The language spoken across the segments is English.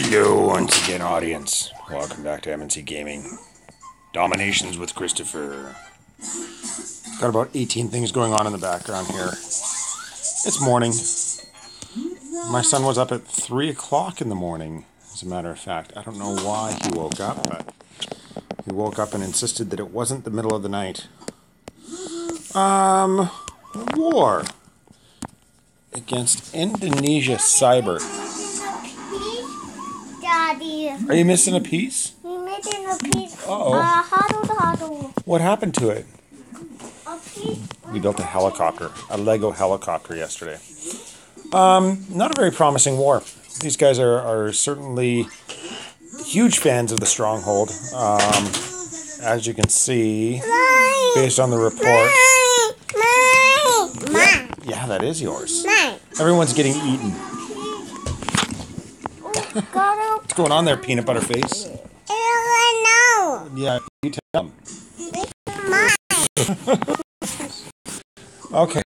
Hello once again, audience. Welcome back to MNC Gaming. DomiNations with Christopher. Got about 18 things going on in the background here. It's morning. My son was up at 3 o'clock in the morning, as a matter of fact. I don't know why he woke up, but he woke up and insisted that it wasn't the middle of the night. War against Indonesia cyber. Daddy. Are you missing a piece? We're missing a piece. Uh-oh. Huddle. What happened to it? A piece. We built a helicopter, a Lego helicopter yesterday. Not a very promising war. These guys are certainly huge fans of the stronghold. As you can see, based on the report. Yeah, that is yours. Everyone's getting eaten. What's going on there, peanut butter face? Yeah, you tell them. Okay,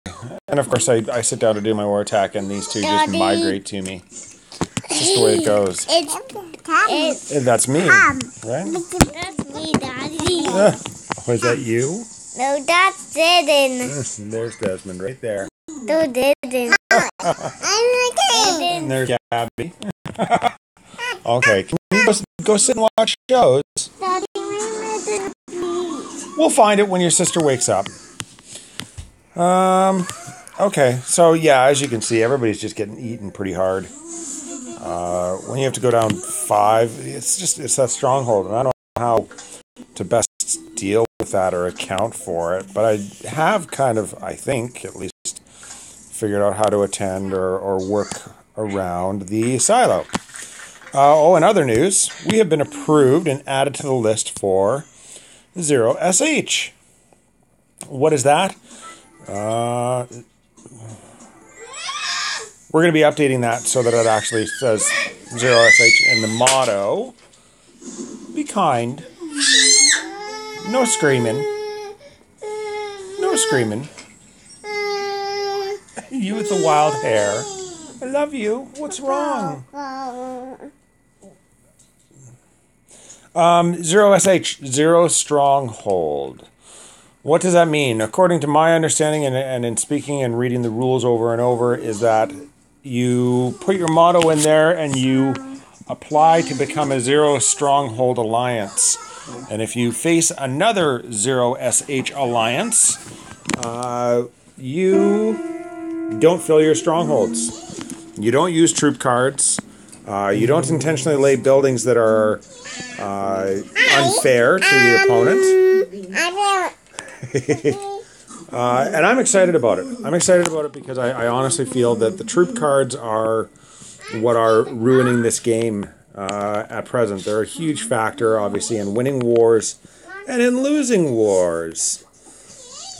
and of course I sit down to do my war attack, and these two just migrate to me. It's just the way it goes. That's me, right? That's me, Daddy. Was that you? No, that's Desmond. There's Desmond right there. No, Desmond. And there's Gabby. Okay, can you go sit and watch shows? Daddy, we're missing a piece. We'll find it when your sister wakes up. Okay, so yeah, as you can see, everybody's just getting eaten pretty hard. When you have to go down 5, it's that stronghold, and I don't know how to best deal with that or account for it, but I have kind of, I think, at least figured out how to attend or work around the silo. In other news, we have been approved and added to the list for 0SH. What is that? We're going to be updating that so that it actually says 0SH in the motto. Be kind. No screaming. No screaming. You with the wild hair. I love you. What's wrong? 0SH, zero stronghold. What does that mean? According to my understanding and in speaking and reading the rules over and over, is that you put your motto in there and you apply to become a zero stronghold alliance. And if you face another 0SH alliance, you don't fill your strongholds. You don't use troop cards. You don't intentionally lay buildings that are unfair to the opponent. And I'm excited about it. I'm excited about it because I honestly feel that the troop cards are what are ruining this game at present. They're a huge factor, obviously, in winning wars and in losing wars.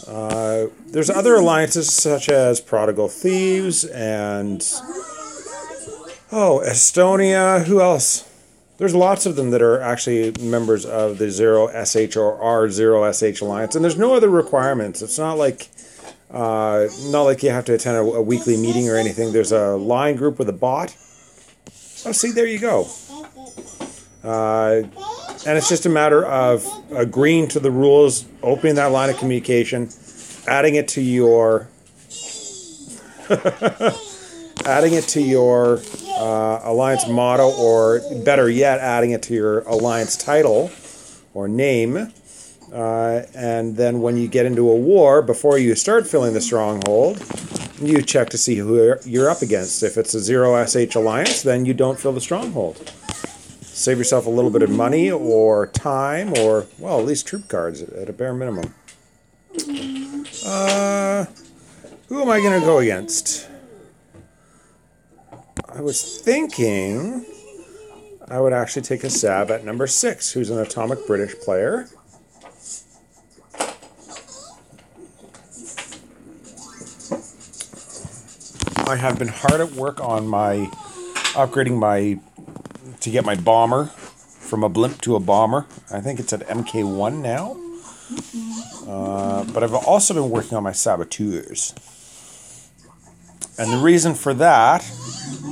There's other alliances such as Prodigal Thieves and Estonia. Who else? There's lots of them that are actually members of the 0SH or R0SH alliance, and there's no other requirements. It's not like you have to attend a weekly meeting or anything. There's a line group with a bot. Oh, see, there you go. And it's just a matter of agreeing to the rules, opening that line of communication, adding it to your alliance motto, or better yet, adding it to your alliance title or name. And then when you get into a war, before you start filling the stronghold, you check to see who you're up against. If it's a 0SH alliance, then you don't fill the stronghold. Save yourself a little bit of money or time or, well, at least troop cards at a bare minimum. Who am I going to go against? I was thinking I would actually take a stab at number 6, who's an Atomic British player. I have been hard at work on upgrading to get my bomber from a blimp to a bomber. I think it's at MK1 now. But I've also been working on my saboteurs. And the reason for that,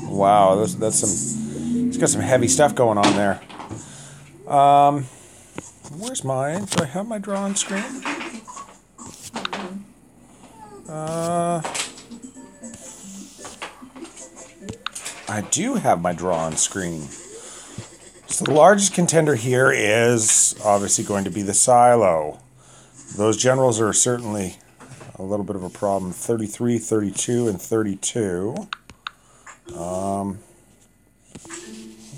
wow, that's some He's got some heavy stuff going on there. Where's mine? Do I have my draw on screen? I do have my draw on screen. So the largest contender here is obviously going to be the silo. Those generals are certainly a little bit of a problem. 33, 32, and 32.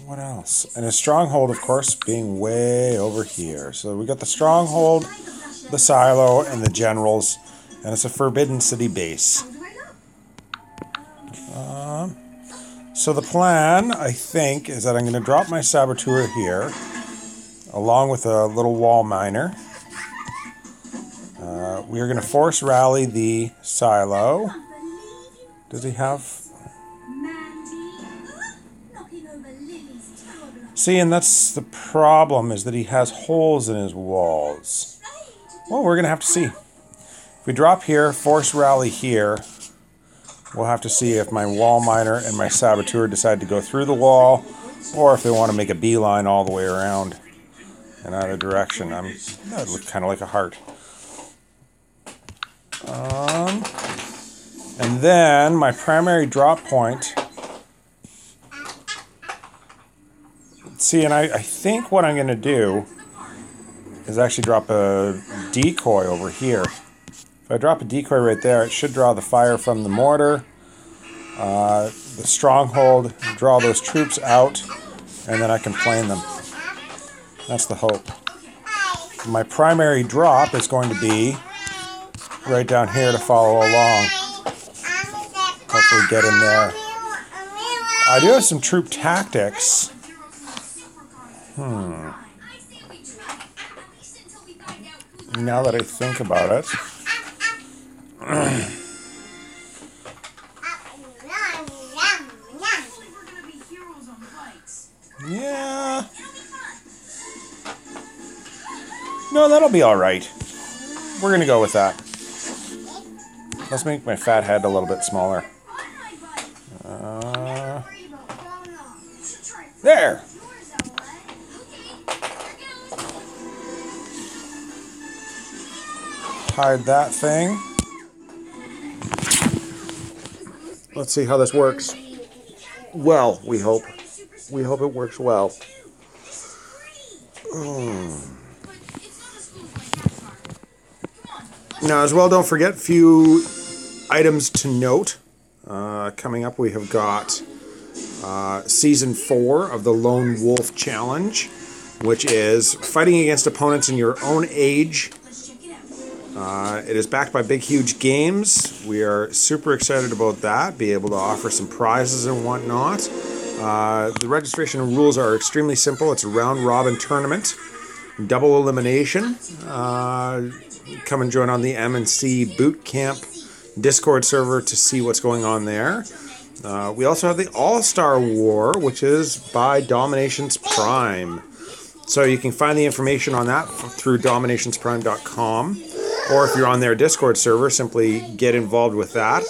What else? And a stronghold, of course, being way over here. So we got the stronghold, the silo, and the generals. And it's a Forbidden City base. So the plan, I think, is that I'm going to drop my saboteur here, along with a little wall miner. We are going to force rally the silo. Does he have... See, and that's the problem, is that he has holes in his walls. Well, we're going to have to see. If we drop here, force rally here, we'll have to see if my wall miner and my saboteur decide to go through the wall, or if they want to make a beeline all the way around in either direction. That looks kind of like a heart. And then my primary drop point. See, and I think what I'm going to do is actually drop a decoy over here. If I drop a decoy right there, it should draw the fire from the mortar, the stronghold, draw those troops out, and then I can plane them. That's the hope. My primary drop is going to be right down here to follow along. Hopefully get in there. I do have some troop tactics. Now that I think about it. Yeah. No, that'll be alright. We're going to go with that. Let's make my fat head a little bit smaller. There! Hide that thing. Let's see how this works. Well, we hope. We hope it works well. Now, as well, don't forget a few items to note. Coming up, we have got Season 4 of the Lone Wolf Challenge, which is fighting against opponents in your own age. It is backed by Big Huge Games. We are super excited about that, be able to offer some prizes and whatnot. The registration rules are extremely simple. It's a round-robin tournament, double elimination. Come and join on the M&C Boot Camp Discord server to see what's going on there. We also have the All-Star War, which is by DomiNations Prime. So you can find the information on that through DomiNationsPrime.com. Or if you're on their Discord server, simply get involved with that.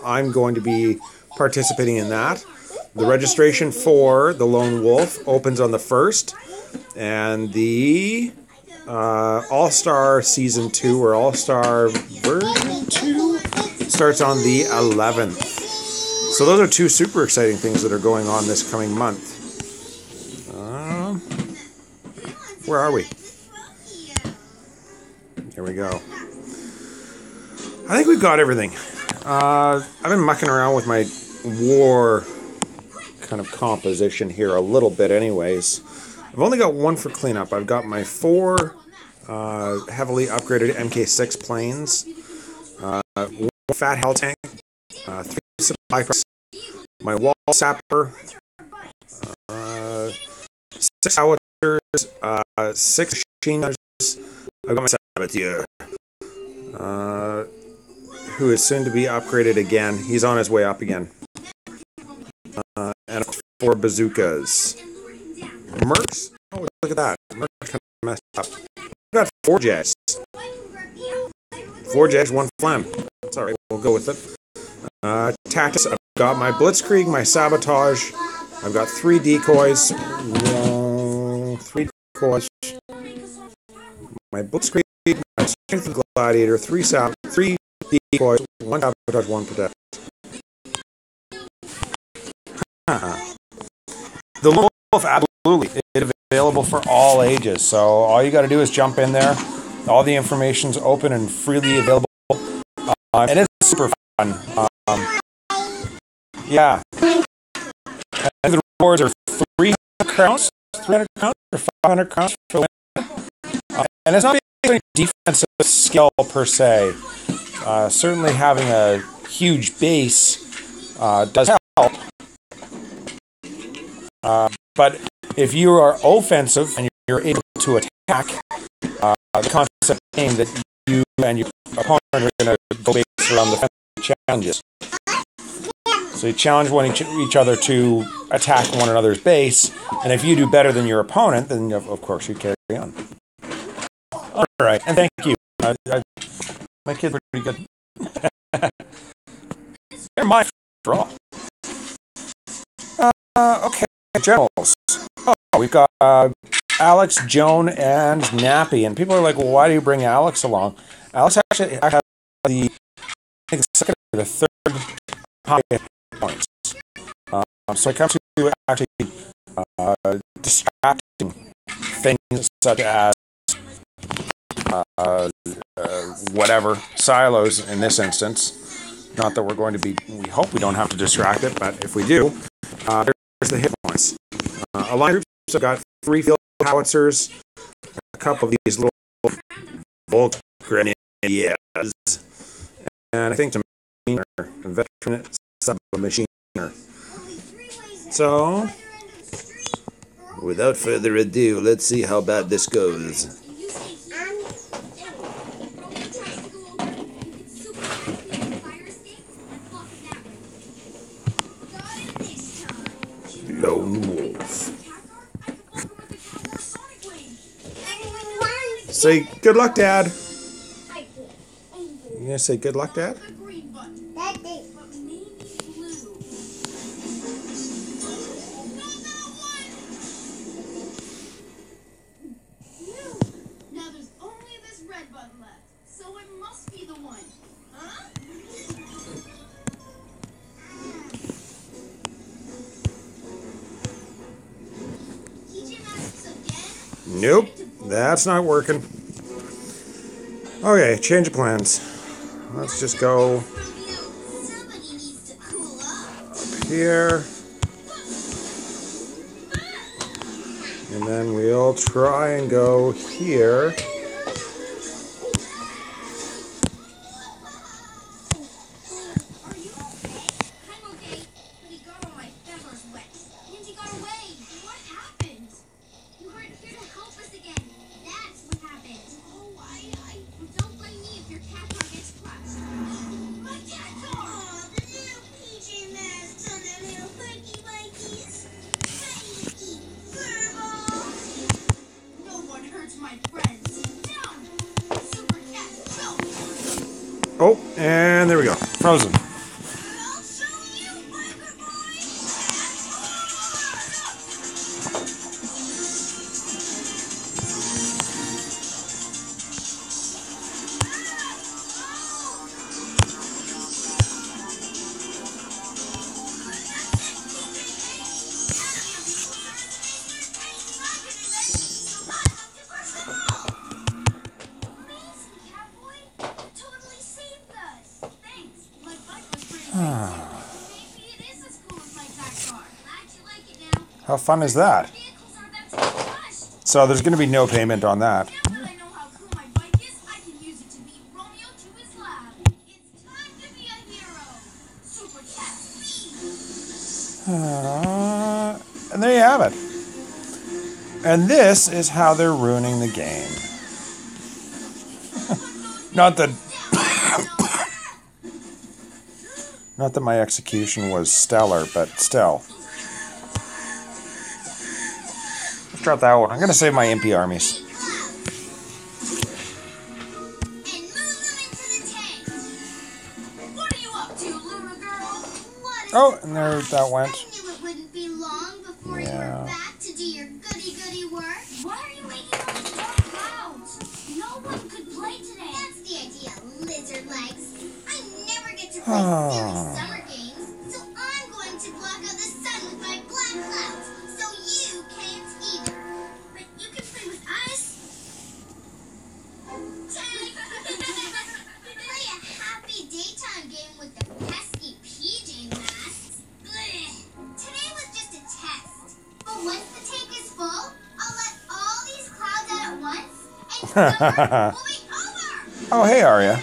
I'm going to be participating in that. The registration for the Lone Wolf opens on the 1st. And the All-Star Season 2, or All-Star Version 2, starts on the 11th. So those are two super exciting things that are going on this coming month. Where are we? Here we go. I think we've got everything. I've been mucking around with my war kind of composition here a little bit anyways. I've only got one for cleanup. I've got my 4 heavily upgraded MK6 planes, 1 fat hell tank, 3 supply trucks, my wall sapper, 6 howitzers, 6 machine gunners. I've got my saboteur, who is soon to be upgraded again. He's on his way up again. And 4 bazookas. Mercs? Oh, look at that. Mercs kind of messed up. I've got 4 jets. 4 jets, 1 flam. That's alright, we'll go with it. Tactics, I've got my blitzkrieg, my sabotage, I've got 3 decoys. 3 decoys. My blitzkrieg, my strength of gladiator, 3 decoys, 1 sabotage, 1 protect. The lone wolf, absolutely, it's available for all ages. So all you got to do is jump in there. All the information's open and freely available, and it's super fun. Yeah, and the rewards are 300 crowns, or 500 crowns for win. And it's not basically defensive skill per se. Certainly having a huge base does help. But if you are offensive and you're able to attack, the concept being that you and your opponent are going to go based around the fence challenges. So you challenge each other to attack one another's base, and if you do better than your opponent, then of course you carry on. All right, and thank you. My kids are pretty good. They're mine for all. Okay, generals. Oh, we've got Alex, Joan, and Nappy, and people are like, "Well, why do you bring Alex along?" Alex actually has the second or the third highest points, so it comes to actually distracting things such as whatever silos in this instance. Not that we're going to be. We hope we don't have to distract it, but if we do, there's the hit points. Alliance groups have got 3 field howitzers, a couple of these little Volt grenades, and I think to a veteran submachiner. So, without further ado, let's see how bad this goes. Lone wolf. Say good luck, Dad. You gonna say good luck, Dad? Now there's only this red button left, so it must be the one, huh? Nope, that's not working. Okay, change of plans. Let's just go up here. And then we'll try and go here. Oh, and there we go. Frozen. How fun is that? So there's going to be no payment on that. And there you have it. And this is how they're ruining the game. Not that not that my execution was stellar, but still. Let's drop that one. I'm going to save my MP armies. Oh, and there that went. long before you Yeah. were back to do your goody work? Why are you making all these dark clouds? No one could play today. That's the idea, lizard legs. I never get to play silly summer games, so I'm going to block out the sun with my black clouds, so you can't either. But you can play with us. Play a happy daytime game with the pesky PJ masks. Blech. Today was just a test. But once the tank is full, I'll let all these clouds out at once, and summer will be over. Oh, hey, Arya.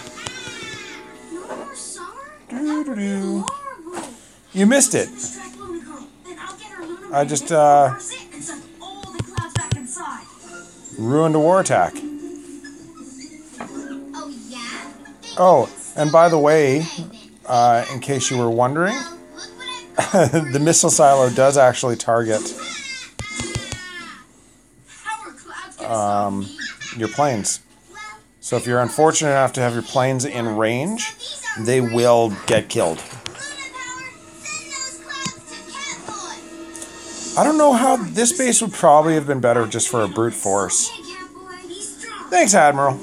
No more summer? Doo-doo-doo. Horrible. You missed it. Distract Luna Girl, then I'll get her Luna I just, magnet, reverse it, and send all the clouds back inside. ruined a war attack. Oh, yeah? Oh, and by the way, in case you were wondering, Well, look what I've got. the missile silo does actually target How are clouds gonna stop me? your planes. Well, So if you're unfortunate enough to have your planes in range, they will get killed. Luna Power, send those clouds to Catboy. I don't know how this base would probably have been better just for a brute force. Hey, Catboy, he's strong. Thanks, Admiral.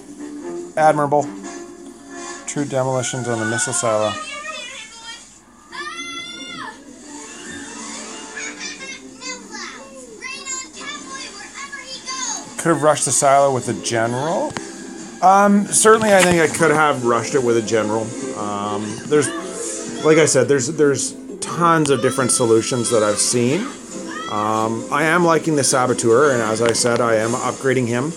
Admirable. True demolitions on the missile silo. Ah! No clouds. Rain on Catboy wherever he goes. Could have rushed the silo with a general. Certainly, I think I could have rushed it with a general. There's, like I said, there's tons of different solutions that I've seen. I am liking the Saboteur, and as I said, I am upgrading him.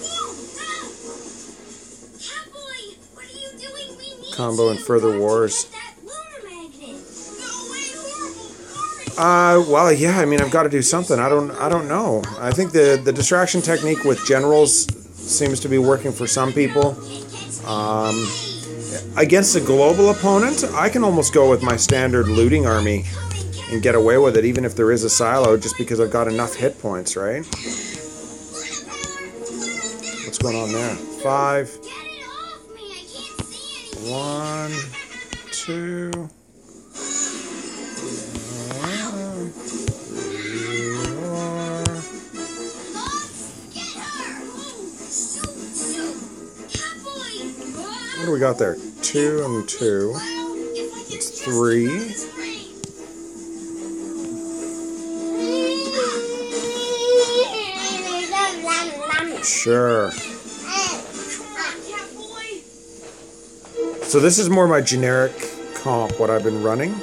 Catboy, what are you doing? We need Combo you. and further Don't wars. forget that lunar magnet. No way, horrible. Well, yeah. I mean, I've got to do something. I don't know. I think the distraction technique with generals seems to be working for some people. Against a global opponent, I can almost go with my standard looting army and get away with it, even if there is a silo, just because I've got enough hit points, right? What's going on there? 5, Get it off me. I can't see anything. 1, 2. Get her. Shoot. Catboy. What do we got there? 2 and 2. It's 3. Sure. So this is more my generic comp, what I've been running.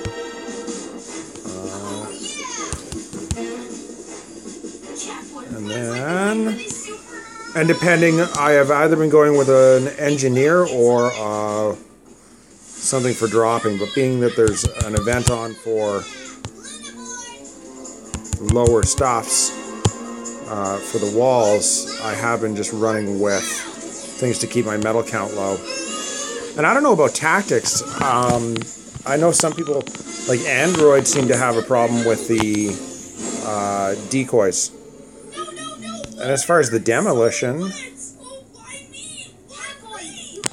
And then, and depending, I have either been going with an engineer or something for dropping, but being that there's an event on for lower stuffs for the walls, I have been just running with things to keep my metal count low. And I don't know about tactics. I know some people, like Android, seem to have a problem with the decoys. And as far as the demolition,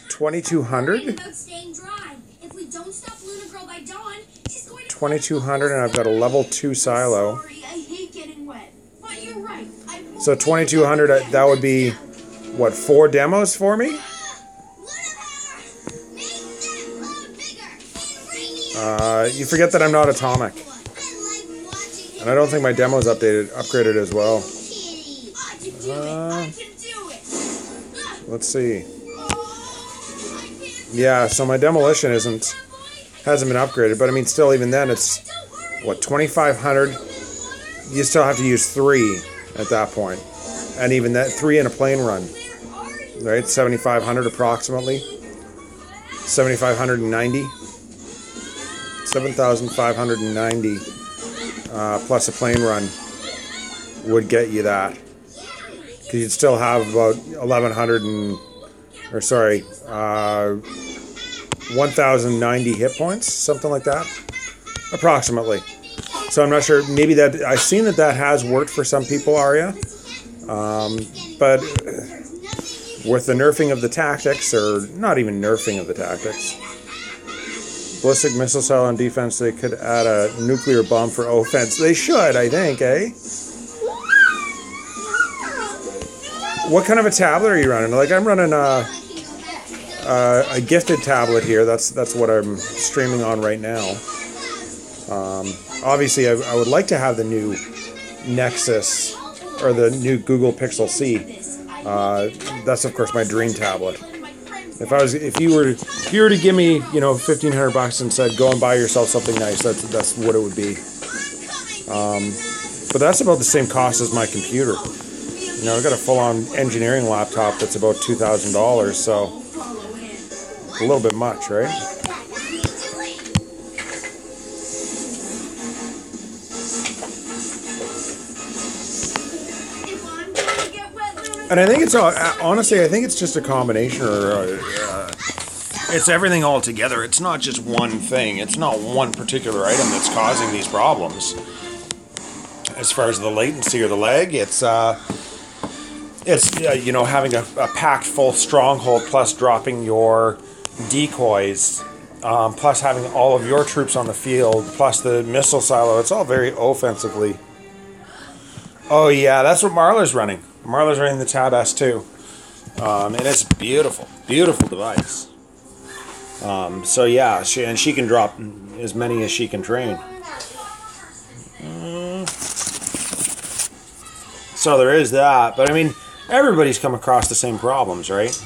2200, About staying dry. If we don't stop Luna Girl by dawn, she's going to 2200, and I've got a level 2 silo. Sorry, I hate getting wet. But you're right. So 2200, that would be, what, 4 demos for me? You forget that I'm not atomic. And I don't think my demo's upgraded as well. Let's see. Yeah, so my demolition hasn't been upgraded, but I mean, still, even then, it's what, 2500. You still have to use 3 at that point, and even that 3 in a plane run, right? 7500 approximately. 7590. 7590 plus a plane run would get you that. Because you'd still have about 1090 hit points, something like that, approximately. So I'm not sure. Maybe that I've seen that has worked for some people, Arya. But with the nerfing of the tactics, or not even nerfing of the tactics, ballistic missile cell on defense. They could add a nuclear bomb for offense. They should, I think, eh? What kind of a tablet are you running? Like, I'm running a gifted tablet here. That's what I'm streaming on right now. Obviously, I would like to have the new Nexus or the new Google Pixel C. That's of course my dream tablet. If you were to give me, you know, $1,500 and said go and buy yourself something nice, that's what it would be. But that's about the same cost as my computer. You know, I've got a full-on engineering laptop that's about $2,000, so a little bit much, right? And I think it's honestly, I think it's just a combination, or it's everything all together. It's not just one thing. It's not one particular item that's causing these problems. As far as the latency or the lag, it's you know, having a packed full stronghold, plus dropping your decoys, plus having all of your troops on the field, plus the missile silo. It's all very offensively. Oh yeah, that's what Marla's running. Marla's running the Tab S2, and it's beautiful, beautiful device. So yeah, she can drop as many as she can train. So there is that, but I mean, everybody's come across the same problems, right?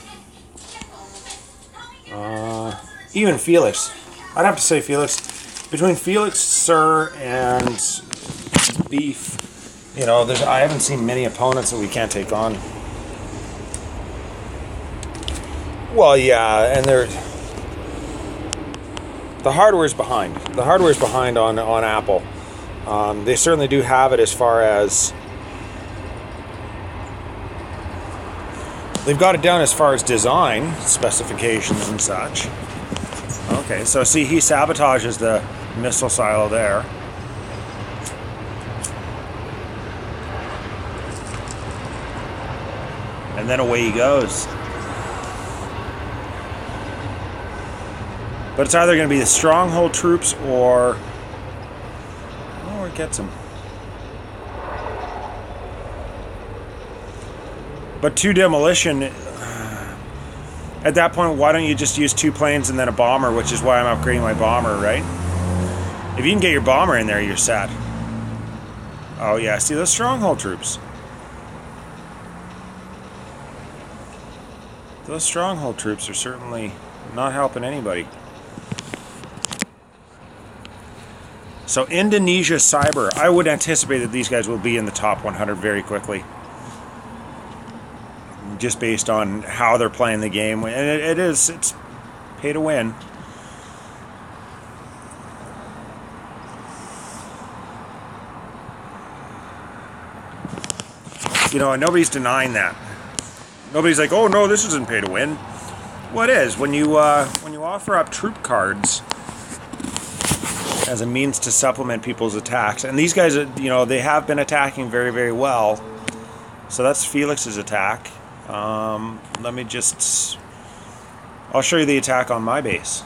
Even Felix. I'd have to say Felix. Between Felix, Sir, and Beef, you know, I haven't seen many opponents that we can't take on. Well, yeah, and the hardware's behind. The hardware's behind on Apple. They certainly do have it as far as... They've got it down as far as design, specifications and such. Okay, so see, he sabotages the missile silo there. And then away he goes. But it's either going to be the stronghold troops or... Oh, it gets him. But 2 demolition, at that point, why don't you just use 2 planes and then a bomber, which is why I'm upgrading my bomber, right? If you can get your bomber in there, you're set. Oh yeah, see those stronghold troops. Those stronghold troops are certainly not helping anybody. So Indonesia Cyber, I would anticipate that these guys will be in the top 100 very quickly. Just based on how they're playing the game. And it's pay to win. You know, and nobody's denying that. Nobody's like, oh no, this isn't pay to win. What is? When you offer up troop cards as a means to supplement people's attacks, and these guys, you know, they have been attacking very, very well. So that's Felix's attack. Let me just... I'll show you the attack on my base.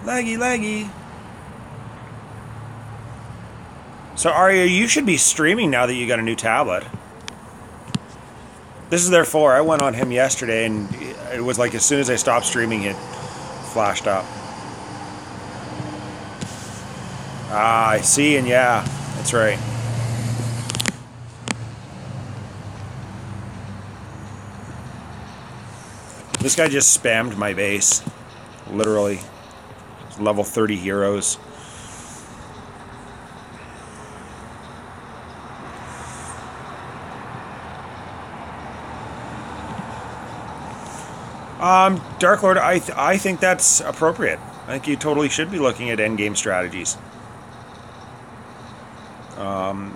Laggy, laggy. So Arya, you should be streaming now that you got a new tablet. This is their 4. I went on him yesterday, and it was like as soon as I stopped streaming, it flashed up. Ah, I see, and yeah, that's right. This guy just spammed my base. Literally. Level 30 heroes. Dark Lord, I think that's appropriate. I think you totally should be looking at endgame strategies.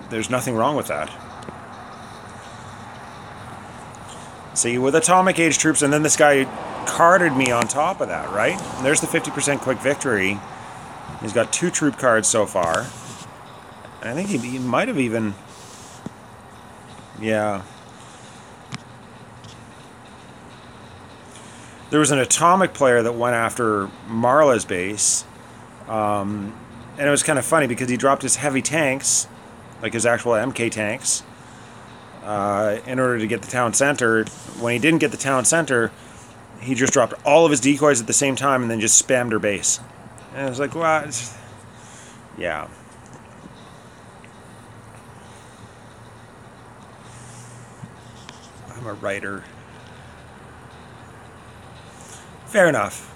There's nothing wrong with that. See, with atomic age troops, and then this guy carded me on top of that, right? And there's the 50% quick victory. He's got 2 troop cards so far. And I think he might have even... Yeah. there was an atomic player that went after Marla's base, and it was kind of funny because he dropped his heavy tanks, like his actual MK tanks, in order to get the town center. When he didn't get the town center, he just dropped all of his decoys at the same time and then just spammed her base. And it was like, what? Yeah. I'm a writer. Fair enough.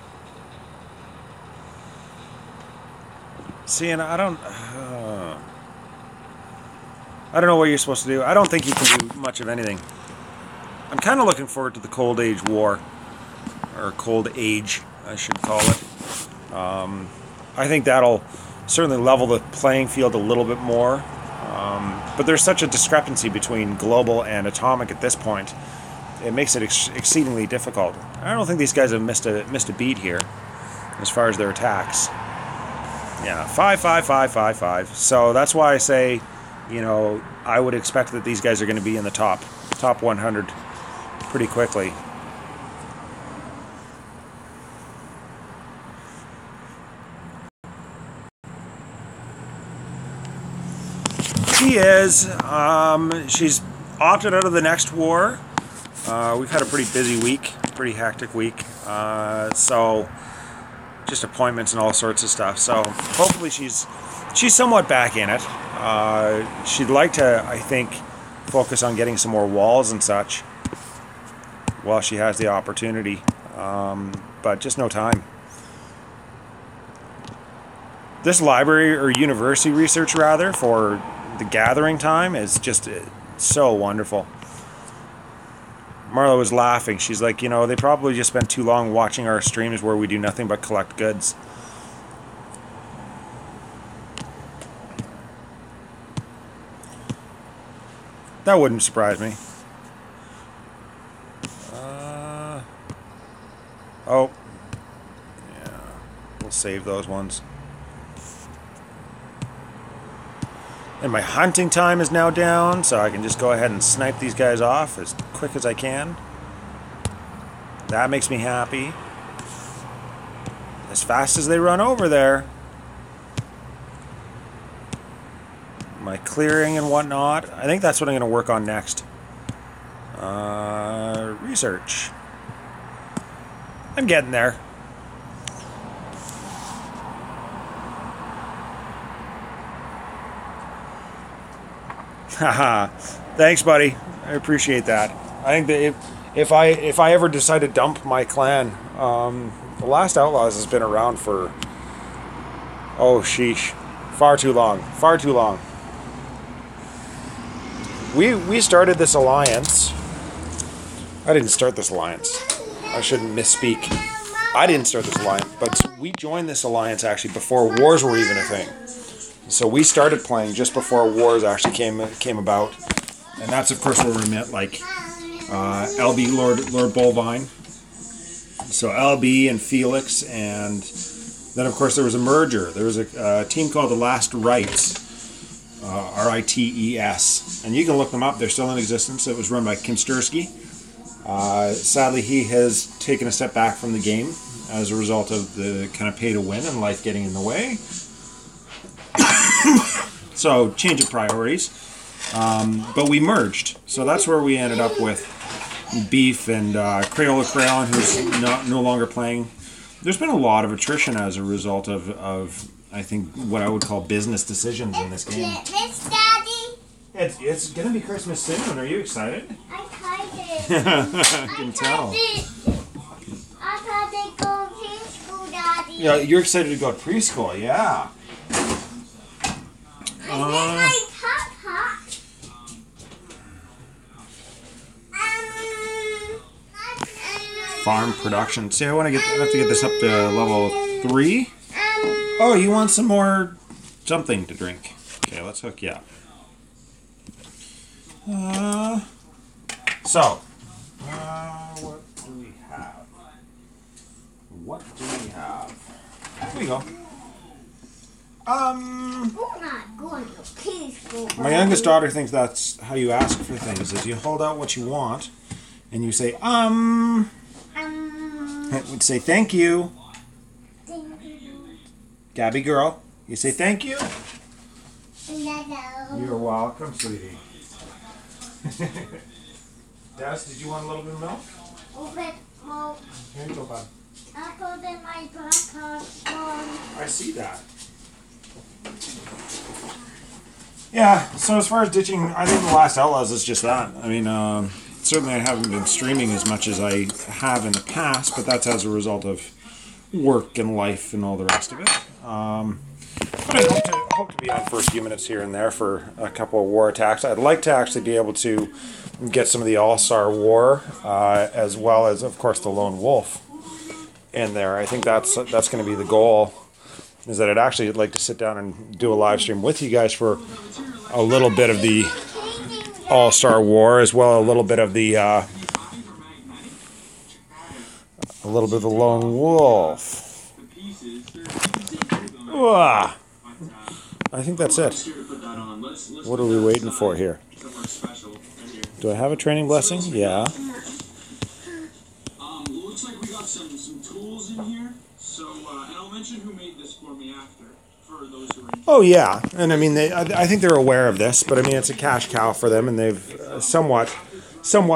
See, and I don't know what you're supposed to do. I don't think you can do much of anything. I'm kind of looking forward to the Cold Age War. Or Cold Age, I should call it. I think that'll certainly level the playing field a little bit more. But there's such a discrepancy between global and atomic at this point. It makes it exceedingly difficult. I don't think these guys have missed a beat here as far as their attacks. Yeah, 5, 5, 5, 5, 5. So that's why I say, you know, I would expect that these guys are going to be in the top 100 pretty quickly. She is. She's opted out of the next war. We've had a pretty busy week, pretty hectic week. So just appointments and all sorts of stuff. So hopefully she's somewhat back in it. She'd like to, I think, focus on getting some more walls and such while she has the opportunity. But just no time. This library or university research rather for the gathering time is just so wonderful. Marla was laughing. She's like, you know, they probably just spent too long watching our streams where we do nothing but collect goods. That wouldn't surprise me. Oh. Yeah. We'll save those ones. And my hunting time is now down, so I can just go ahead and snipe these guys off as quick as I can. That makes me happy. As fast as they run over there. My clearing and whatnot. I think that's what I'm going to work on next. Research. I'm getting there. Haha, thanks, buddy. I appreciate that. I think that if I ever decide to dump my clan, the Last Outlaws has been around for, oh sheesh, far too long. Far too long. We started this alliance. I didn't start this alliance. I shouldn't misspeak. I didn't start this alliance, but we joined this alliance actually before wars were even a thing. So we started playing just before wars actually came about, and that's of course where we met like LB Lord Bolvine, so LB and Felix, and then of course there was a merger. There was a team called the Last Rites, RITES, and you can look them up. They're still in existence. It was run by Kim Stursky. Sadly, he has taken a step back from the game as a result of the kind of pay to win and life getting in the way. So, change of priorities. But we merged. So that's where we ended up with Beef and Crayola Crayon, who's no longer playing. There's been a lot of attrition as a result of I think, what I would call business decisions in this game. Christmas, Daddy. It's going to be Christmas soon. Are you excited? I tried it. I can tell. I tried to go preschool, Daddy. Yeah, you're excited to go to preschool, yeah. I did my papa. Farm production. See, I have to get this up to level 3. Oh, you want some more something to drink? Okay, let's hook you up. What do we have? What do we have? Here we go. We're not going to preschool. My youngest daughter thinks that's how you ask for things. Is you hold out what you want, and you say, We'd say thank you. Thank you. Gabby girl, you say thank you? Hello. You're welcome, sweetie. Des, did you want a little bit of milk? A bit more. Here you go, bud. I put in my backpack. I see that. Yeah, so as far as ditching, I think the last Outlaws is just that. I mean, certainly I haven't been streaming as much as I have in the past, but that's as a result of work and life and all the rest of it. But I hope to be on for a few minutes here and there for a couple of war attacks. I'd like to actually be able to get some of the All-Star War, as well as, of course, the Lone Wolf in there. I think that's going to be the goal, is that I'd actually like to sit down and do a live stream with you guys for a little bit of the All-Star War, as well as a little bit of the Lone Wolf. Ooh. I think that's it. What are we waiting for here? Do I have a training blessing? Yeah. Looks like we got some tools in here. So, and I'll mention who made this for me after, for those who are interested. Oh yeah, and I mean, I think they're aware of this, but I mean, it's a cash cow for them, and they've somewhat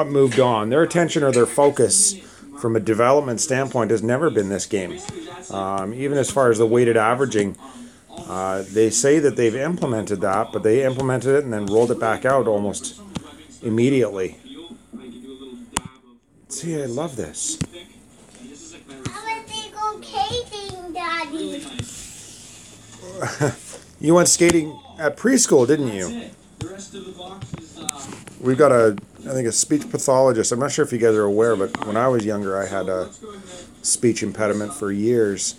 moved on. Their attention or their focus, from a development standpoint, has never been this game. Even as far as the weighted averaging. They say that they've implemented that, but they implemented it and then rolled it back out almost immediately. See, I love this. I want to go skating, Daddy. You went skating at preschool, didn't you? We've got I think a speech pathologist. I'm not sure if you guys are aware, but when I was younger, I had a speech impediment for years.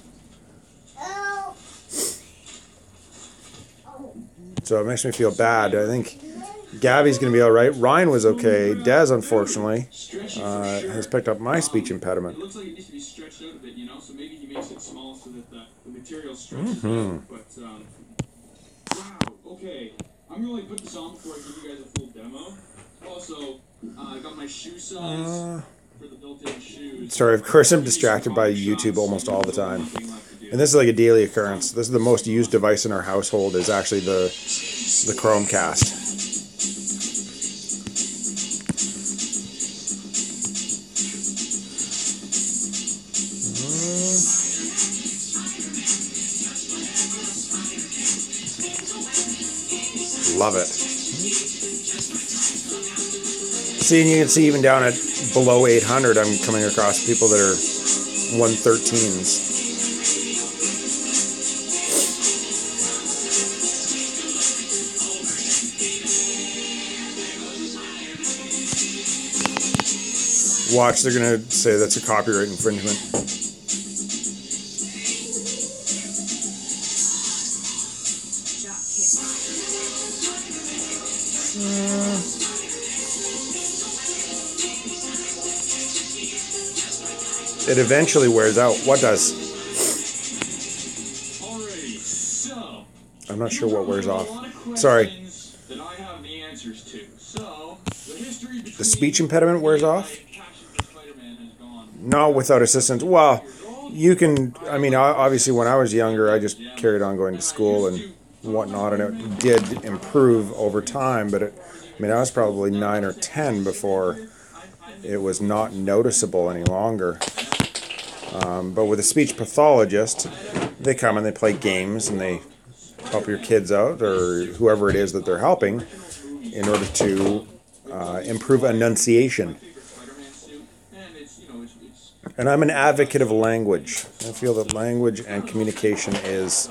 So it makes me feel bad. I think Gabby's going to be all right. Ryan was okay. Des, unfortunately, has picked up my speech impediment. It looks like it needs to be stretched out a bit, you know, so maybe he makes it small so that the material stretches out. But, wow, okay. I'm going to like put this on before I give you guys a full demo. Also, I got my shoe size for the built-in shoes. Sorry, of course I'm distracted by YouTube almost all the time. And this is like a daily occurrence. This is the most used device in our household, is actually the Chromecast. Love it. See, and you can see even down at below 800, I'm coming across people that are 113s. Watch, they're going to say that's a copyright infringement. It eventually wears out. What does? I'm not sure what wears off. Sorry. The speech impediment wears off? No, without assistance. Well, you can, I mean, obviously when I was younger, I just carried on going to school and whatnot, and it did improve over time, but I was probably 9 or 10 before it was not noticeable any longer. But with a speech pathologist, they come and they play games and they help your kids out, or whoever it is that they're helping, in order to improve enunciation. And I'm an advocate of language. I feel that language and communication is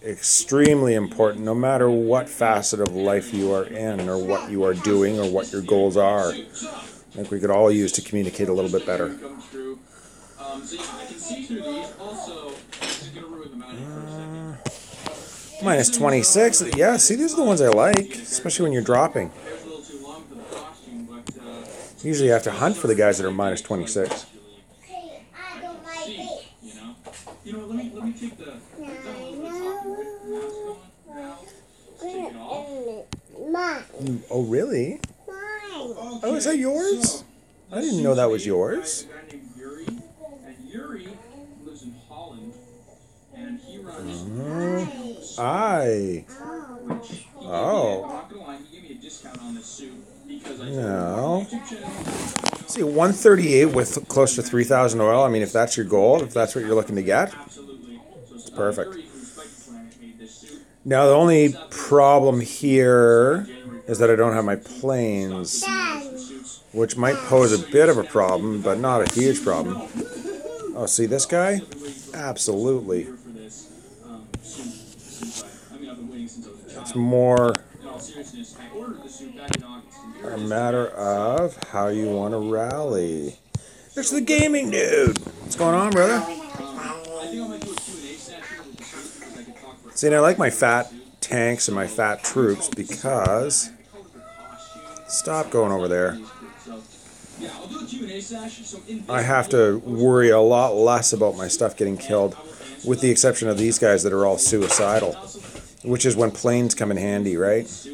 extremely important, no matter what facet of life you are in, or what you are doing, or what your goals are. I think we could all use to communicate a little bit better. Minus 26. Yeah, see, these are the ones I like, especially when you're dropping. Usually you have to hunt for the guys that are minus 26. You know, let me take the Oh, really? Oh, is that yours? I didn't know that was yours. And he runs. Aye. I'm Oh. not gonna lie, he gave me a discount on this suit because I No. YouTube channel. See, 138 with close to 3,000 oil. I mean, if that's your goal, if that's what you're looking to get, Absolutely. So perfect. Gary from Spiky Planet made this suit. Now, the only problem here is that I don't have my planes, which might pose a bit of a problem, but not a huge problem. Oh, see this guy? Absolutely. For this suit, I mean, I've been waiting since I was a child. It's more In all seriousness, I ordered the suit back in August. And here a it is. matter of how you want to rally. There's the gaming dude. What's going on, brother? I think I might do a Q&A session with the suit because I can talk for See, and I like my fat tanks and my fat troops because... Stop going over there. So, yeah, I'll do a Q&A session. So in I have to worry a lot less about my stuff getting killed, with the exception of these guys that are all suicidal, which is when planes come in handy, right? As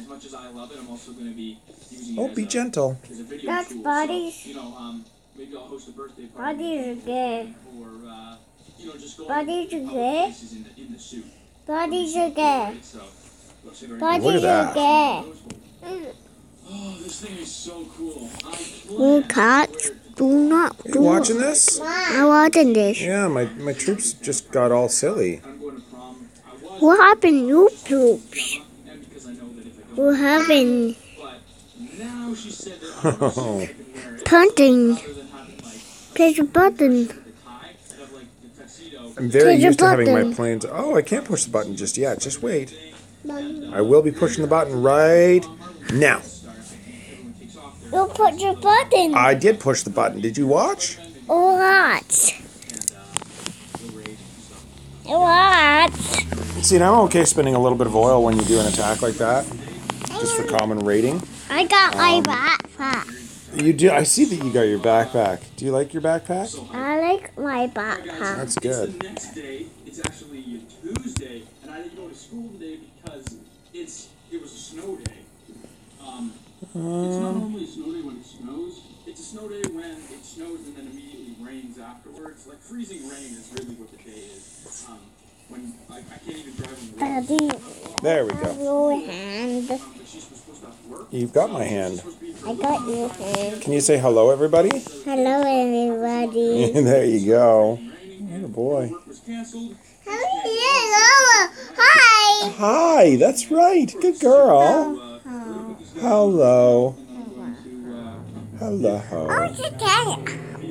much as I love it, I'm also going to be using Oh, it be as gentle. as a video That's tool. Buddies. So, you know, maybe I'll host a birthday party. Buddies are gay. Or, you know, just go Buddies to are public gay. places in the suit. Buddies are gay. So, looks very Buddies that. are gay. Oh, this thing is so cool. You cats, do not Are you do. watching this? I'm watching this. Yeah, my troops just got all silly. I'm going to prom. I was What happened, YouTubes? and because I know that if I go, What happened? but now she said that I'm going to wear it Punting. rather than having like Push a button. the tie of like the tuxedo. I'm very Push the used to having my button. planes. Oh, I can't push the button just yet. Just wait. I will be pushing the button right now. You put your button. I did push the button. Did you watch? What? What? See, and I'm okay spending a little bit of oil when you do an attack like that, just for common rating. I got my backpack. You do. I see that you got your backpack. Do you like your backpack? I like my backpack. That's good. The next day, it's actually Tuesday, and I didn't go to school today because it was a snow day. It's not normally a snow day when it snows. It's a snow day when it snows and then immediately rains afterwards. Like freezing rain is really what the day is. When I can't even drive on the road. Daddy, There we go. your hand. But she's supposed to have to work. You've got my hand. I got your hand. Can you say hello, everybody? Hello, everybody. There you go. Oh boy. Work was canceled. Hello. Hi. Hi. That's right. Good girl. Hello. Hello. What's your cat?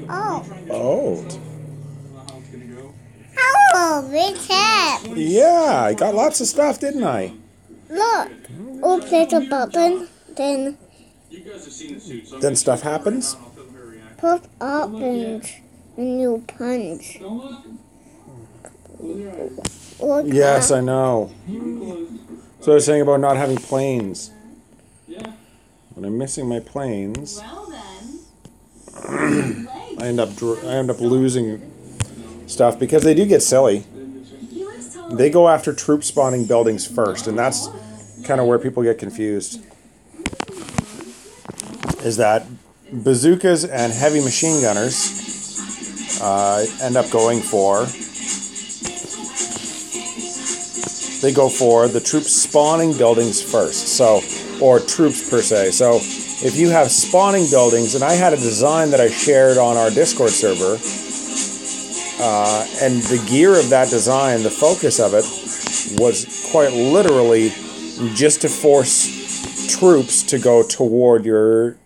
Oh. Oh. How it's gonna go. Oh, big cat. Yeah, I got lots of stuff, didn't I? Look. Oh, there's a button. Then You guys have seen the suit, so Then stuff happens. I'll film her react. pop opens and you punch. Don't look. Close your eyes. Look. Yes, I know. Close. So I was saying about not having planes. Yeah. When I'm missing my planes, Well then. I end up losing stuff because they do get silly. They go after troop spawning buildings first, and that's kind of where people get confused. Is that bazookas and heavy machine gunners end up going for? They go for the troop spawning buildings first, so, or troops per se. So if you have spawning buildings, and I had a design that I shared on our Discord server, and the gear of that design, the focus of it, was quite literally just to force troops to go toward your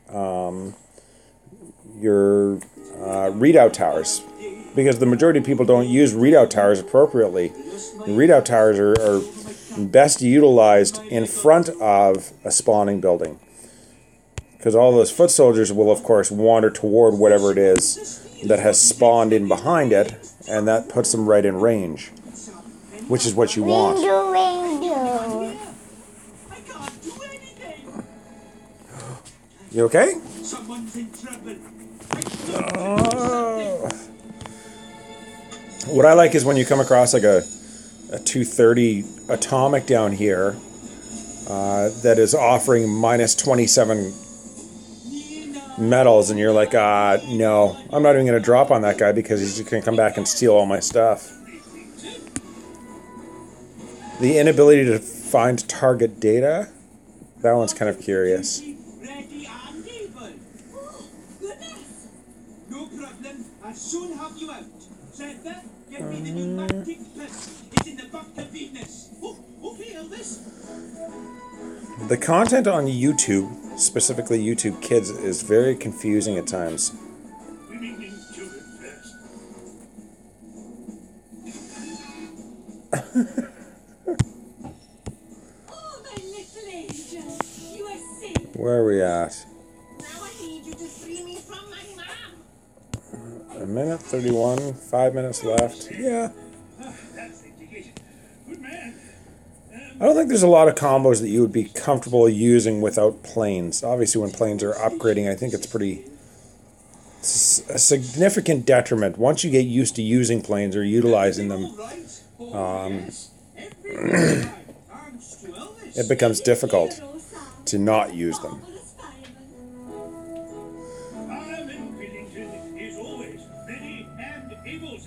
readout towers, because the majority of people don't use readout towers appropriately. The readout towers are best utilized in front of a spawning building, because all those foot soldiers will, of course, wander toward whatever it is that has spawned in behind it, and that puts them right in range, which is what you want. Window. I can't do anything. You okay? Someone's in trouble. Oh. What I like is when you come across like a 230 atomic down here that is offering minus 27 medals, and you're like, no, I'm not even going to drop on that guy because he's just going to come back and steal all my stuff. The inability to find target data, that one's kind of curious. No problem. I'll soon have you out. Santa, get me the pneumatic purse. It's in the back of Venus. Oh, okay, Elvis. The content on YouTube, specifically YouTube Kids, is very confusing at times. Oh, my little angel. You are safe. Where are we at? Now I need you to free me from my mom. A minute 31, 5 minutes left. Yeah. That's the indication. Good man. I don't think there's a lot of combos that you would be comfortable using without planes. Obviously, when planes are upgrading, I think it's a significant detriment. Once you get used to using planes or utilizing them, it becomes difficult to not use them.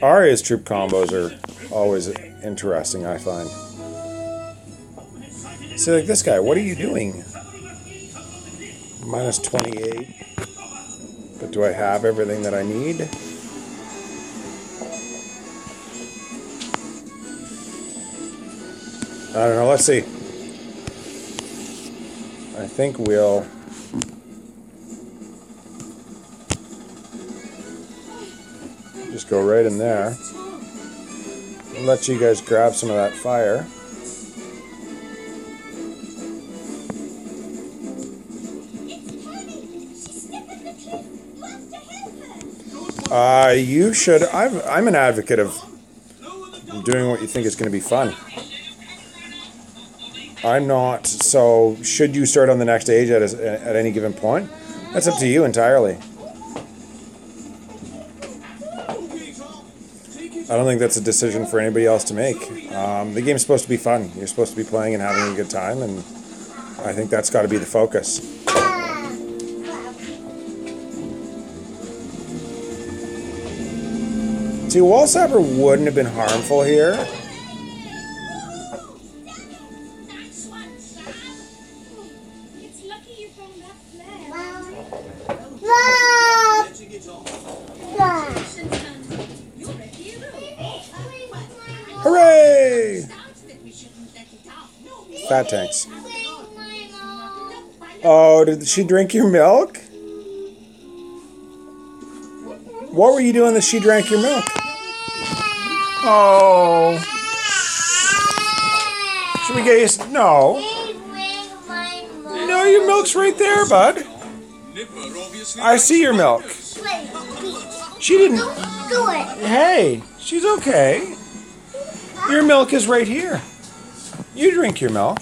Arya's troop combos are always interesting, I find. See, like this guy, what are you doing? Minus 28. But do I have everything that I need? I don't know, let's see. I think we'll... just go right in there. Let you guys grab some of that fire. You should. I'm an advocate of doing what you think is going to be fun. I'm not. So, should you start on the next stage at any given point? That's up to you entirely. I don't think that's a decision for anybody else to make. The game's supposed to be fun. You're supposed to be playing and having a good time, and I think that's got to be the focus. See, wall sapper wouldn't have been harmful here. It's lucky you found that flare. You're a hero. Hooray! Fat tanks. Oh, did she drink your milk? What were you doing that she drank your milk? Oh. Should we get you... No. No, your milk's right there, bud. I see your milk. She didn't... Do it. Hey, she's okay. Your milk is right here. You drink your milk.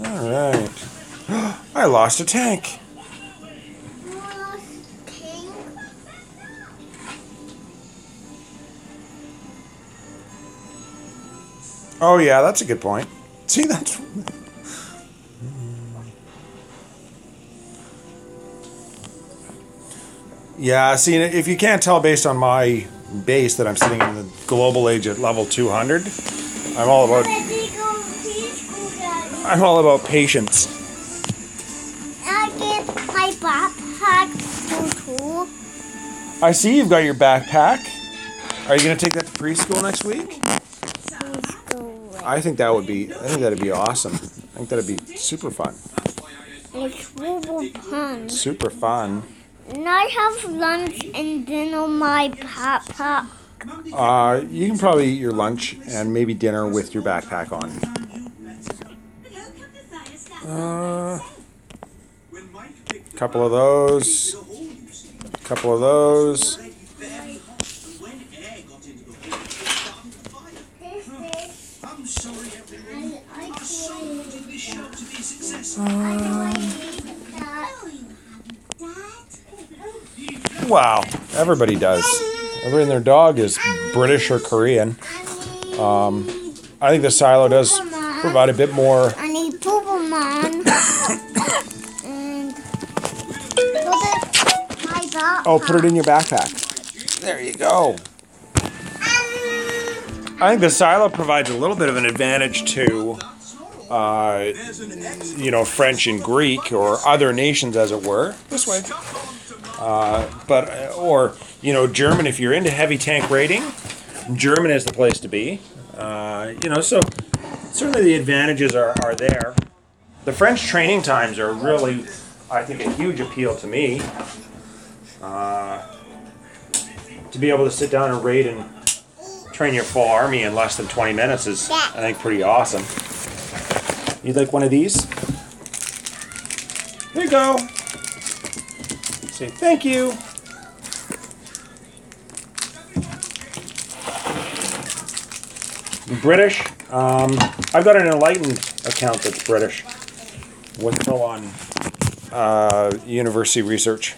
All right. I lost a tank. Oh yeah, that's a good point. See, that's... Yeah, see, if you can't tell based on my base that I'm sitting in the global age at level 200, I'm all about patience. I get my backpack too. I see you've got your backpack. Are you going to take that to preschool next week? I think that'd be awesome. I think that'd be super fun. It's really fun. Super fun. And I have lunch and dinner my backpack. You can probably eat your lunch and maybe dinner with your backpack on. Couple of those. Couple of those. Wow, everybody does. Everybody and their dog is British or Korean. I think the silo does provide a bit more. I need Pokemon. And put it in my backpack. Oh, put it in your backpack. There you go. I think the silo provides a little bit of an advantage to, French and Greek or other nations, as it were. This way. Or German. If you're into heavy tank raiding, German is the place to be. So certainly the advantages are there. The French training times are really, I think, a huge appeal to me. To be able to sit down and raid and train your full army in less than 20 minutes is, I think, pretty awesome. You'd like one of these? Here you go. Say thank you. British. I've got an Enlightened account that's British with full-on university research.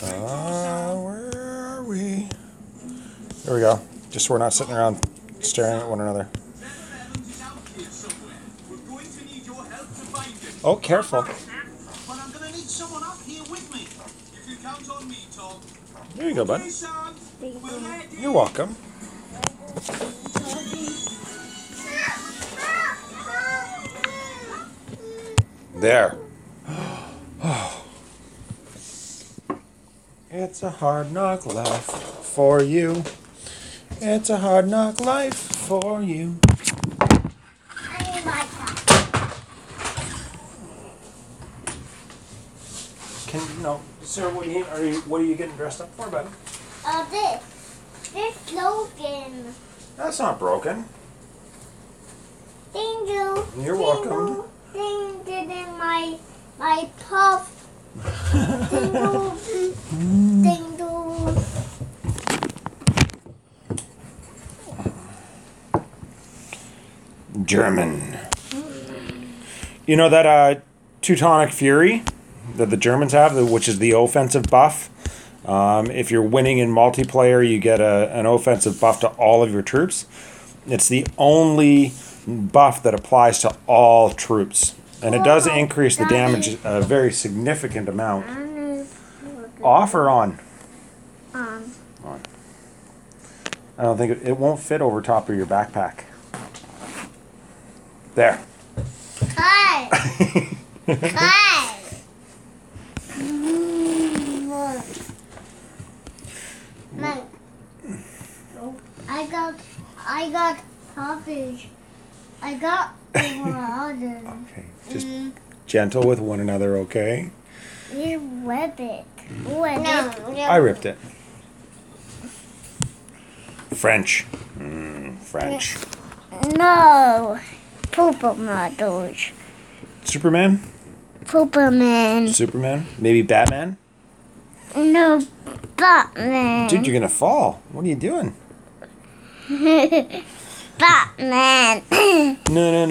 Where are we? There we go. Just so we're not sitting around staring at one another. Oh, careful. But I'm gonna need someone up here with me. You can count on me, Tom. There you go, bud. Hey, son. We'll head in. You're welcome. There. It's a hard knock life for you. It's a hard knock life for you. I need my backpack. Sir, what are you getting dressed up for, bud? This Logan. That's not broken. Thank you. You're welcome. Thank you in my puff. Thank you. Thank you. German. You know that Teutonic Fury that the Germans have, which is the offensive buff? If you're winning in multiplayer, you get an offensive buff to all of your troops. It's the only buff that applies to all troops. And it does increase the damage a very significant amount. Off or on? On. On. I don't think it won't fit over top of your backpack. There. Cut. Cut. Mom, I got topic. I got water. Okay, just gentle with one another, okay? You rip it. No. I ripped it. French. French. No. Pooper models. Superman? Pooperman. Superman? Maybe Batman? No, Batman. Dude, you're gonna fall. What are you doing? Batman. No.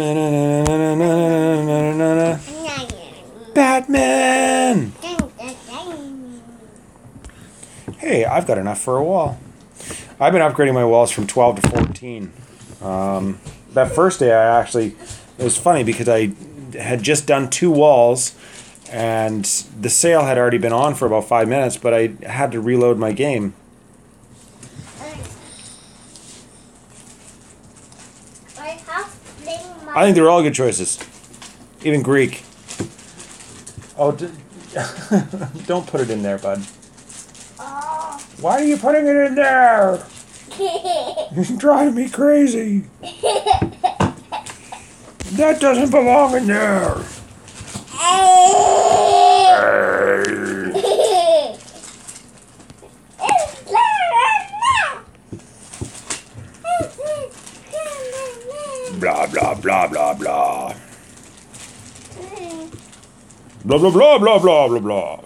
Batman! Hey, I've got enough for a wall. I've been upgrading my walls from 12 to 14. That first day it was funny because I had just done 2 walls and the sale had already been on for about 5 minutes, but I had to reload my game. I think they were all good choices. Even Greek. Oh, don't put it in there, bud. Why are you putting it in there? You're driving me crazy. That doesn't belong in there. Blah, blah, blah, blah, blah. Blah, blah, blah, blah, blah, blah, blah.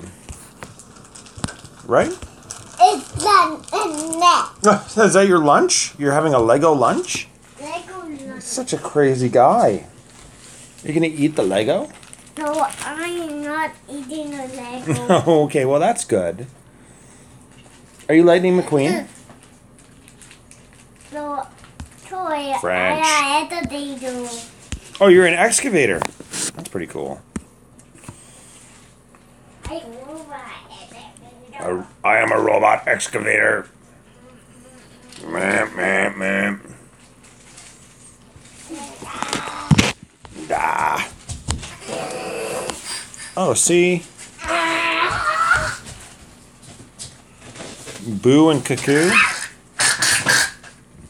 Right? It's done and that. Is that your lunch? You're having a Lego lunch? Lego lunch. Such a crazy guy. You're gonna eat the Lego? No, I'm not eating a Lego. Okay, well that's good. Are you Lightning McQueen? So, toy. French. I Oh, you're an excavator. That's pretty cool. I am a robot excavator. Meh, meh, meh. Ah. Oh, see? Boo and Cuckoo.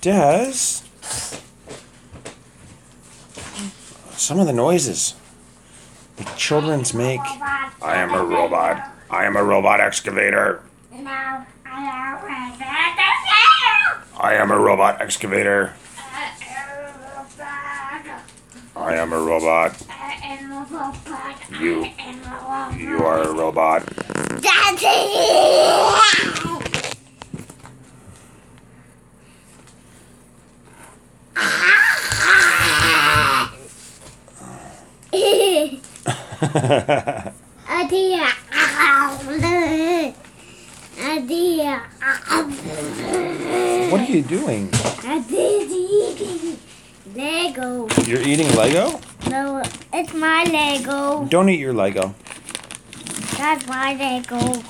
Des. Some of the noises the children's make. I am a robot. I am a robot excavator. I am a robot excavator. I am a robot. You are a robot. What are you doing? Lego. You're eating Lego? No, it's my Lego. Don't eat your Lego. That's my Lego.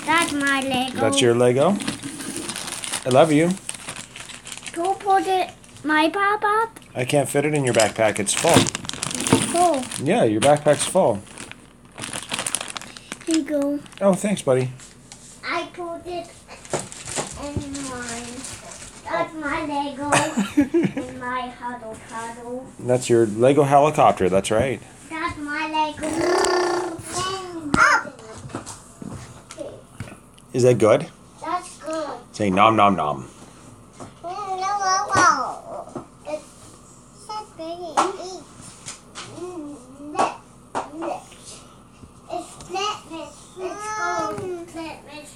That's my Lego. That's your Lego? I love you. Go put it, my pop-up. I can't fit it in your backpack. It's full. Go. Yeah, your backpack's full. Here you go. Oh, thanks, buddy. I put it in mine. That's my Lego. In my huddle. That's your Lego helicopter. That's right. That's my Lego. Is that good? That's good. Say nom nom nom. It's so pretty. It's flatness. It's called flatness.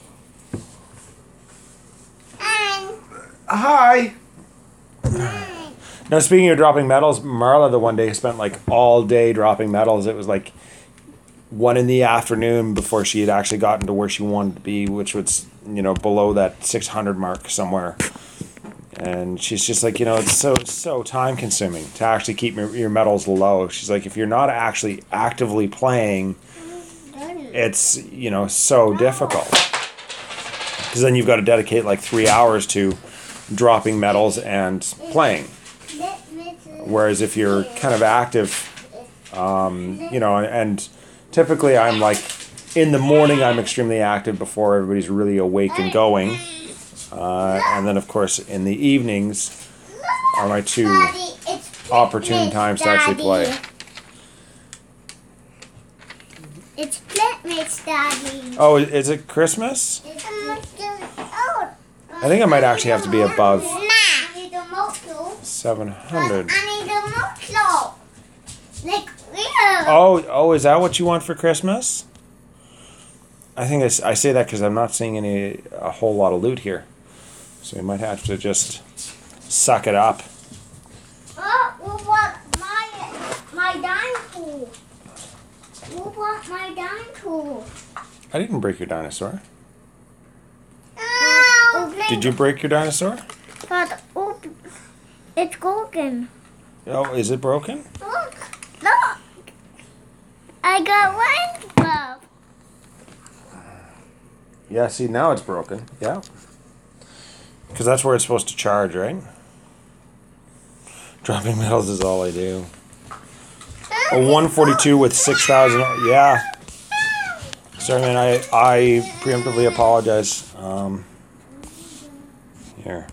Hi. Now, speaking of dropping medals, Marla the one day spent like all day dropping medals. It was like 1 in the afternoon before she had actually gotten to where she wanted to be, which was, below that 600 mark somewhere. And she's just like, it's so time consuming to actually keep your medals low. She's like, if you're not actually actively playing, it's, so difficult. Because then you've got to dedicate like 3 hours to dropping medals and playing. Whereas if you're kind of active, and typically I'm like, in the morning I'm extremely active before everybody's really awake and going. And then of course in the evenings are my two opportune times to actually play. It's Flatmates, Daddy. Oh, is it Christmas? I think I might actually have to be above 700. Oh, is that what you want for Christmas? I think I say that because I'm not seeing a whole lot of loot here. So we might have to just suck it up. What my dime tool? What my dime tool? I didn't break your dinosaur. Did you break your dinosaur? But it's broken. Oh, is it broken? Look. I got one glove. Yeah, see, now it's broken. Yeah. Because that's where it's supposed to charge, right? Dropping medals is all I do. A 142 with 6,000. Yeah. Sorry, man. I preemptively apologize. Here.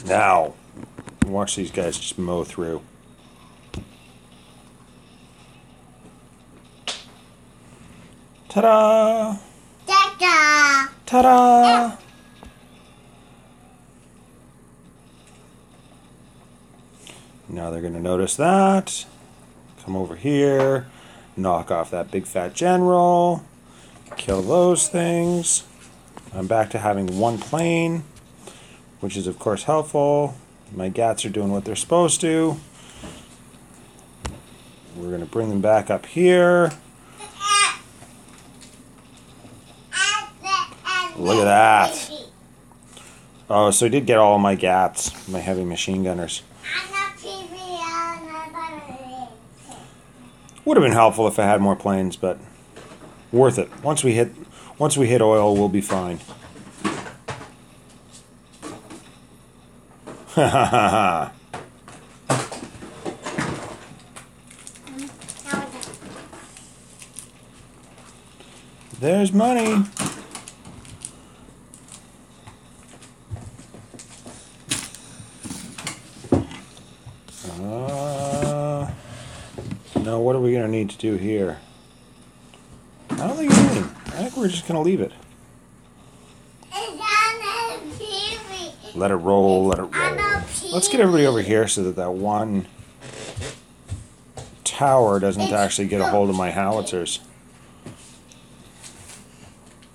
Now, watch these guys just mow through. Ta-da! Da-da. Ta-da! Now they're going to notice that. Come over here. Knock off that big fat general. Kill those things. I'm back to having one plane, which is of course helpful. My gats are doing what they're supposed to. We're going to bring them back up here. Look at that. Oh, so I did get all of my gats, my heavy machine gunners. Would have been helpful if I had more planes, but worth it. Once we hit oil, we'll be fine. Ha ha ha ha. There's money. Now what are we going to need to do here? I don't think anything. I think we're just going to leave it. Let it roll, let it roll. Let's get everybody over here so that that one tower doesn't actually get a hold of my howitzers.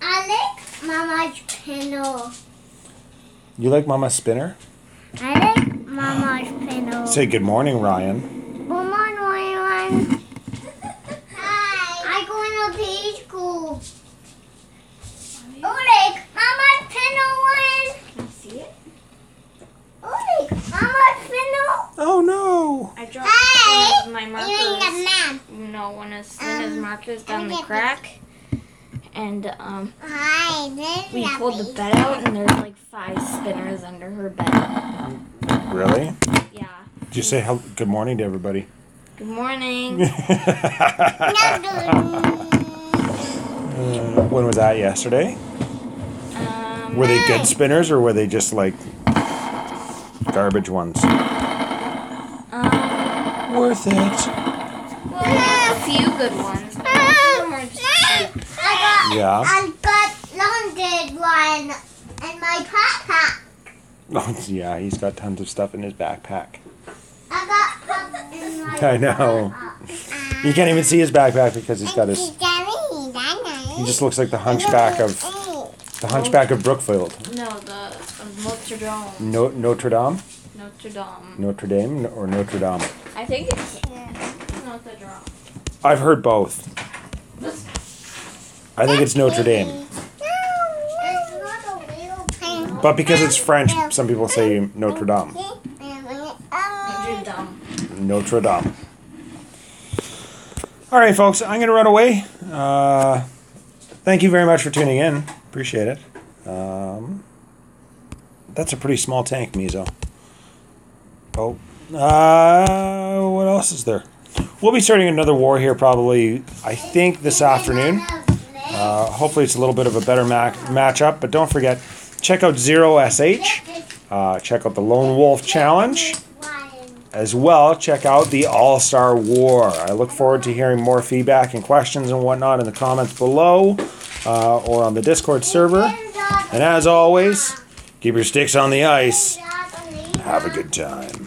I like Mama's pillow. You like Mama's spinner? I like Mama's pillow. Say good morning, Ryan. Good morning, Ryan. Hi. I go in a preschool. Oleg, Mama's pillow, Ryan. Can I see it? Oleg, Mama's pillow. Oh no! I dropped Hey, one of my you're in the markers. map. No, one of Selena's markers down the crack. And Hi, this we is pulled the bed out, and there's like 5 spinners under her bed. Really? Yeah. Did you say good morning to everybody? Good morning. When was that? Yesterday? Were they good spinners or were they just like garbage ones? Worth it. Well, a few good ones. But most of them are just Yeah. I got landed one in my backpack. Oh, yeah, he's got tons of stuff in his backpack. I got pop in my I know. You can't even see his backpack because he's got his. He just looks like the hunchback of Brookfield. no, the Notre Dame. Notre Dame? Notre Dame. Notre Dame or Notre Dame? I think it's Notre Dame. I've heard both. I think it's Notre Dame. But because it's French, some people say Notre Dame. Notre Dame. Notre Dame. All right, folks, I'm going to run away. Thank you very much for tuning in. Appreciate it. That's a pretty small tank, Mizo. Oh, what else is there? We'll be starting another war here probably, I think, this afternoon. Hopefully it's a little bit of a better matchup, but don't forget, check out Zero SH. Check out the Lone Wolf Challenge. As well, check out the All-Star War. I look forward to hearing more feedback and questions and whatnot in the comments below or on the Discord server. And as always, keep your sticks on the ice. Have a good time.